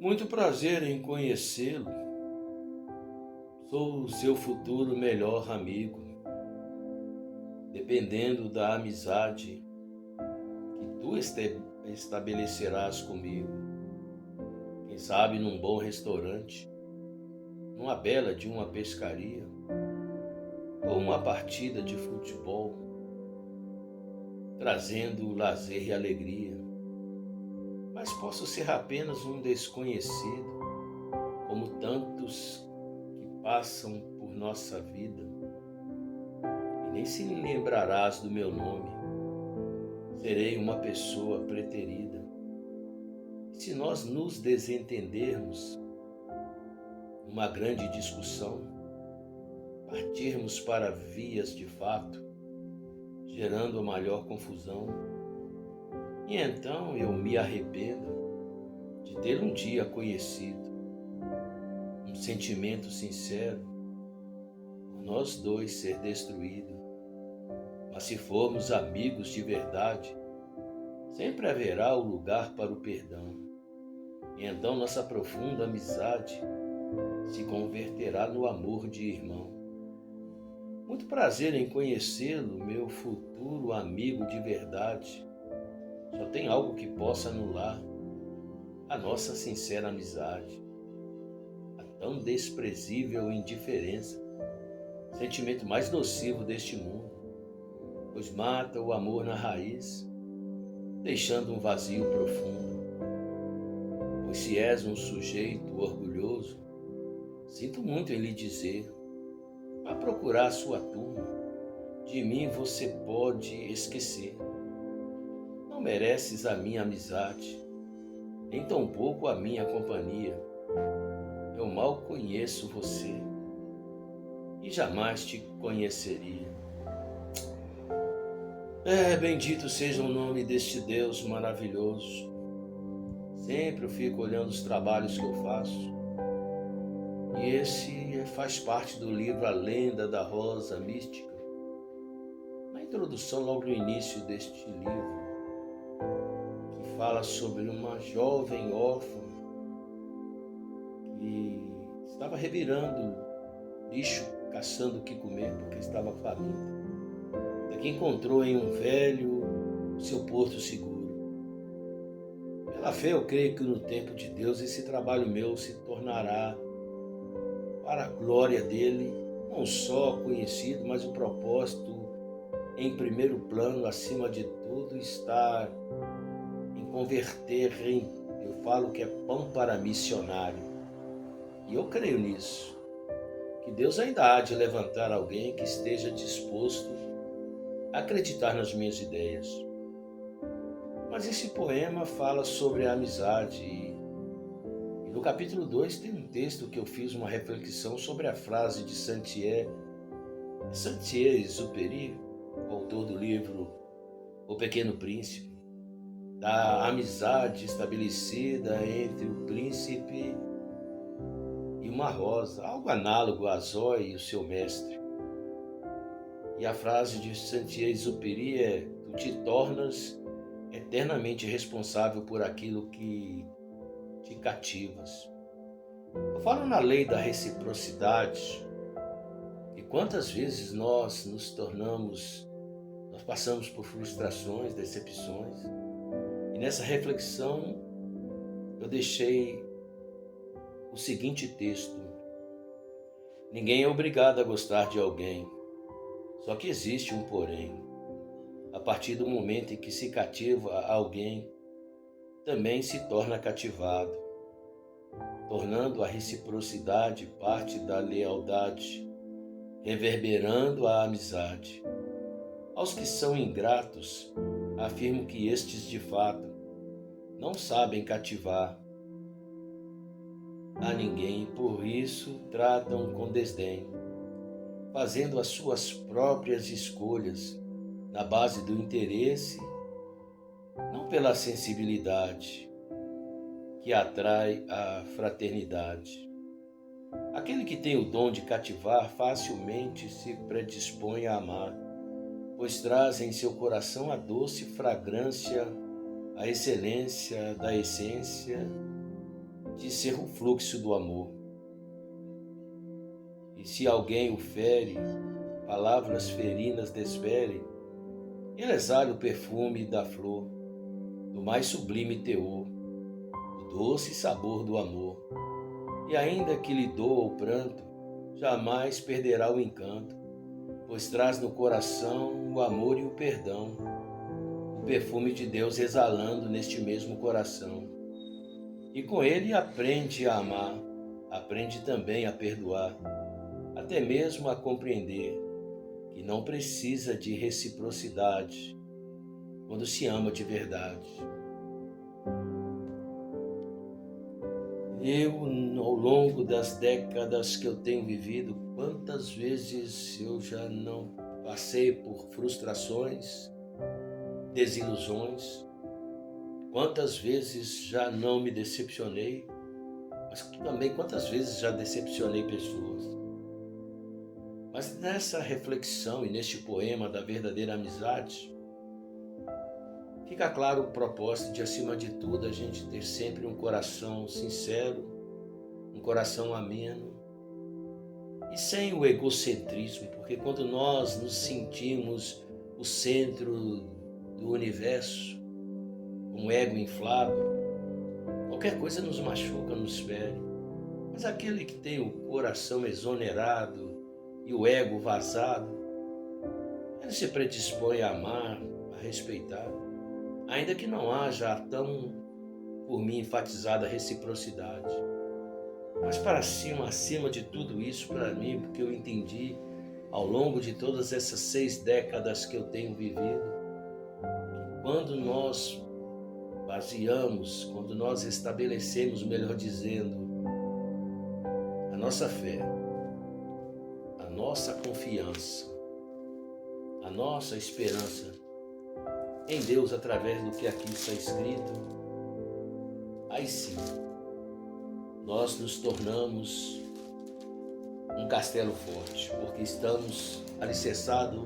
Muito prazer em conhecê-lo. Sou o seu futuro melhor amigo, dependendo da amizade que tu estabelecerás comigo. Quem sabe num bom restaurante, numa bela de uma pescaria, ou uma partida de futebol, trazendo lazer e alegria. Mas posso ser apenas um desconhecido, como tantos que passam por nossa vida, e nem se lembrarás do meu nome. Serei uma pessoa preterida. E se nós nos desentendermos numa grande discussão, partirmos para vias de fato, gerando a maior confusão, e então eu me arrependo de ter um dia conhecido, um sentimento sincero, por nós dois ser destruído. Mas se formos amigos de verdade, sempre haverá o lugar para o perdão. E então nossa profunda amizade se converterá no amor de irmão. Muito prazer em conhecê-lo, meu futuro amigo de verdade. Só tem algo que possa anular a nossa sincera amizade, a tão desprezível indiferença, sentimento mais nocivo deste mundo, pois mata o amor na raiz, deixando um vazio profundo. Pois se és um sujeito orgulhoso, sinto muito em lhe dizer, vá procurar sua turma, de mim você pode esquecer. Não mereces a minha amizade, nem tampouco a minha companhia. Eu mal conheço você e jamais te conheceria. Bendito seja o nome deste Deus maravilhoso. Sempre eu fico olhando os trabalhos que eu faço. E esse faz parte do livro A Lenda da Rosa Mística. Na introdução, logo no início deste livro, que fala sobre uma jovem órfã que estava revirando lixo, caçando o que comer, porque estava faminta. Até que encontrou em um velho seu porto seguro. Pela fé, eu creio que no tempo de Deus esse trabalho meu se tornará, para a glória dele, não só conhecido, mas o propósito em primeiro plano, acima de tudo, está em converter eu falo que é pão para missionário. E eu creio nisso, que Deus ainda há de levantar alguém que esteja disposto a acreditar nas minhas ideias. Mas esse poema fala sobre a amizade e no capítulo 2 tem um texto que eu fiz uma reflexão sobre a frase de Saint-Exupéry, autor do livro O Pequeno Príncipe, da amizade estabelecida entre o príncipe e uma rosa, algo análogo a Zoe e o seu mestre. E a frase de Saint-Exupéry é: tu te tornas eternamente responsável por aquilo que te cativas. Eu falo na lei da reciprocidade, e quantas vezes nós passamos por frustrações, decepções, e nessa reflexão eu deixei o seguinte texto: ninguém é obrigado a gostar de alguém, só que existe um porém. A partir do momento em que se cativa alguém, também se torna cativado, tornando a reciprocidade parte da lealdade reverberando a amizade. Aos que são ingratos, afirmo que estes de fato não sabem cativar a ninguém, por isso tratam com desdém, fazendo as suas próprias escolhas na base do interesse, não pela sensibilidade que atrai a fraternidade. Aquele que tem o dom de cativar facilmente se predispõe a amar, pois traz em seu coração a doce fragrância, a excelência da essência de ser o fluxo do amor. E se alguém o fere, palavras ferinas desfere, ele exala o perfume da flor, do mais sublime teor, o doce sabor do amor. E ainda que lhe doa o pranto, jamais perderá o encanto, pois traz no coração o amor e o perdão, o perfume de Deus exalando neste mesmo coração. E com ele aprende a amar, aprende também a perdoar, até mesmo a compreender que não precisa de reciprocidade quando se ama de verdade. Eu, ao longo das décadas que eu tenho vivido, quantas vezes eu já não passei por frustrações, desilusões, quantas vezes já não me decepcionei, mas também quantas vezes já decepcionei pessoas. Mas nessa reflexão e neste poema da verdadeira amizade, fica claro o propósito de, acima de tudo, a gente ter sempre um coração sincero, um coração ameno e sem o egocentrismo, porque quando nós nos sentimos o centro do universo, um ego inflado, qualquer coisa nos machuca, nos fere. Mas aquele que tem o coração exonerado e o ego vazado, ele se predispõe a amar, a respeitar, ainda que não haja a tão, por mim, enfatizada reciprocidade. Mas para cima, acima de tudo isso, para mim, porque eu entendi ao longo de todas essas 6 décadas que eu tenho vivido, que quando nós baseamos, quando nós estabelecemos, melhor dizendo, a nossa fé, a nossa confiança, a nossa esperança em Deus através do que aqui está escrito, aí sim, nós nos tornamos um castelo forte, porque estamos alicerçados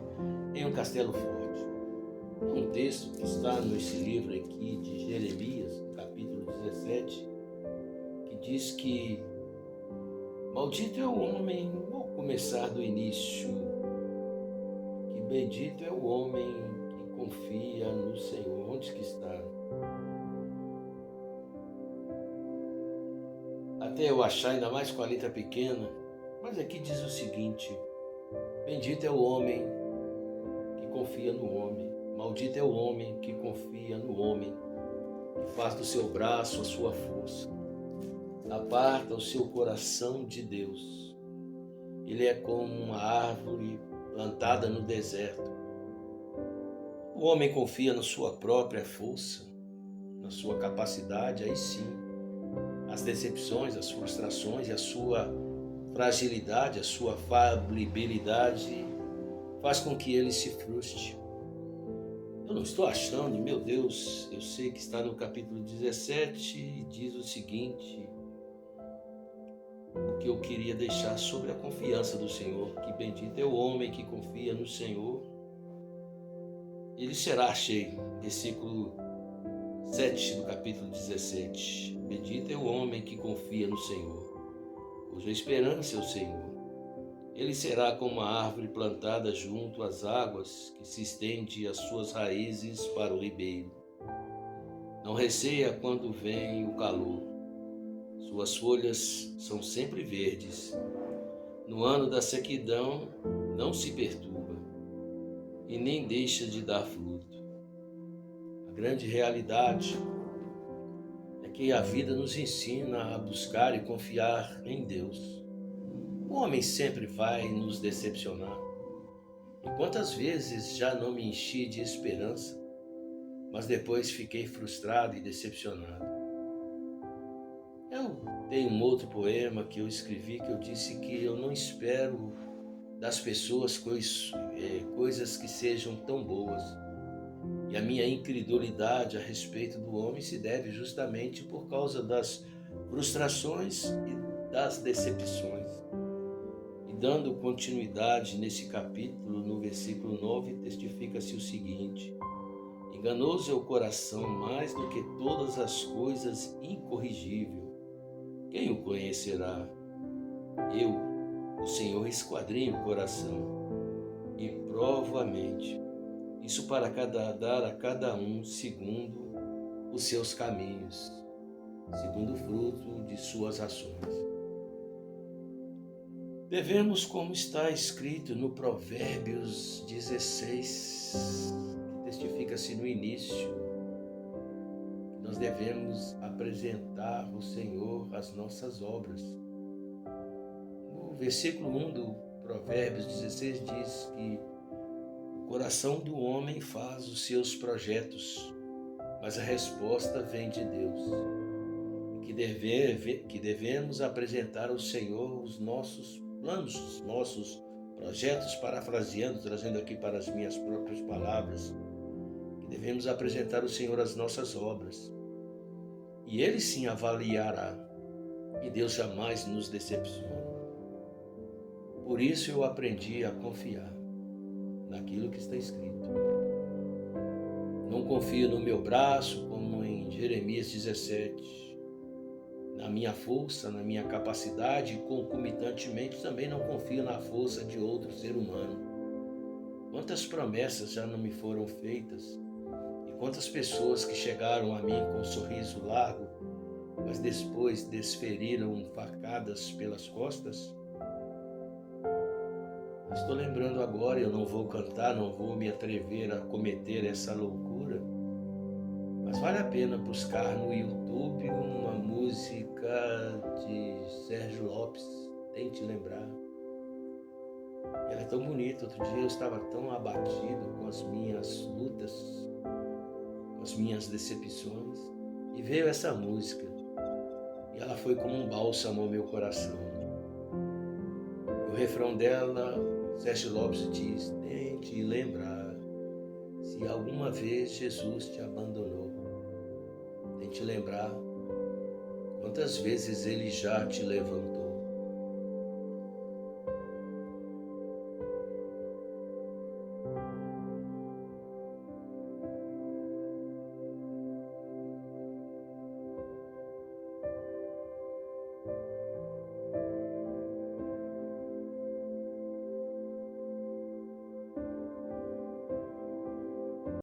em um castelo forte. Um texto que está nesse livro aqui de Jeremias, capítulo 17, que diz que maldito é o homem, vou começar do início, que bendito é o homem que confia no Senhor. Onde que está? Até eu achar, ainda mais com a letra pequena, mas aqui diz o seguinte: bendito é o homem que confia no homem, maldito é o homem que confia no homem, que faz do seu braço a sua força, aparta o seu coração de Deus. Ele é como uma árvore plantada no deserto. O homem confia na sua própria força, na sua capacidade, aí sim, as decepções, as frustrações e a sua fragilidade, a sua falibilidade faz com que ele se frustre. Eu não estou achando, meu Deus, eu sei que está no capítulo 17 e diz o seguinte, o que eu queria deixar sobre a confiança do Senhor, que bendito é o homem que confia no Senhor, ele será cheio. Versículo 7 do capítulo 17. Bendito é o homem que confia no Senhor, cuja esperança é o Senhor. Ele será como uma árvore plantada junto às águas, que se estende as suas raízes para o ribeiro. Não receia quando vem o calor. Suas folhas são sempre verdes. No ano da sequidão não se perturba e nem deixa de dar fruto. A grande realidade é que a vida nos ensina a buscar e confiar em Deus. O homem sempre vai nos decepcionar. E quantas vezes já não me enchi de esperança, mas depois fiquei frustrado e decepcionado. Eu tenho um outro poema que eu escrevi que eu disse que eu não espero das pessoas coisas que sejam tão boas. E a minha incredulidade a respeito do homem se deve justamente por causa das frustrações e das decepções. E dando continuidade nesse capítulo, no versículo 9, testifica-se o seguinte: enganoso é o coração mais do que todas as coisas, incorrigível. Quem o conhecerá? Eu, o Senhor, esquadrinho o coração e provo a mente. Isso para dar a cada um segundo os seus caminhos, segundo o fruto de suas ações. Devemos, como está escrito no Provérbios 16, que testifica-se no início, nós devemos apresentar ao Senhor as nossas obras. No versículo 1 do Provérbios 16 diz que o coração do homem faz os seus projetos, mas a resposta vem de Deus. Que devemos apresentar ao Senhor os nossos planos, os nossos projetos, parafraseando, trazendo aqui para as minhas próprias palavras, que devemos apresentar ao Senhor as nossas obras. E Ele sim avaliará, e Deus jamais nos decepciona. Por isso eu aprendi a confiar naquilo que está escrito. Não confio no meu braço, como em Jeremias 17, na minha força, na minha capacidade, e concomitantemente também não confio na força de outro ser humano. Quantas promessas já não me foram feitas, e quantas pessoas que chegaram a mim com um sorriso largo, mas depois desferiram facadas pelas costas? Estou lembrando agora, eu não vou cantar, não vou me atrever a cometer essa loucura, mas vale a pena buscar no YouTube uma música de Sérgio Lopes, Tente Lembrar. Ela é tão bonita. Outro dia eu estava tão abatido com as minhas lutas, com as minhas decepções, e veio essa música, e ela foi como um bálsamo ao meu coração. O refrão dela, Sérgio Lopes diz: tente lembrar se alguma vez Jesus te abandonou. Tente lembrar quantas vezes Ele já te levantou.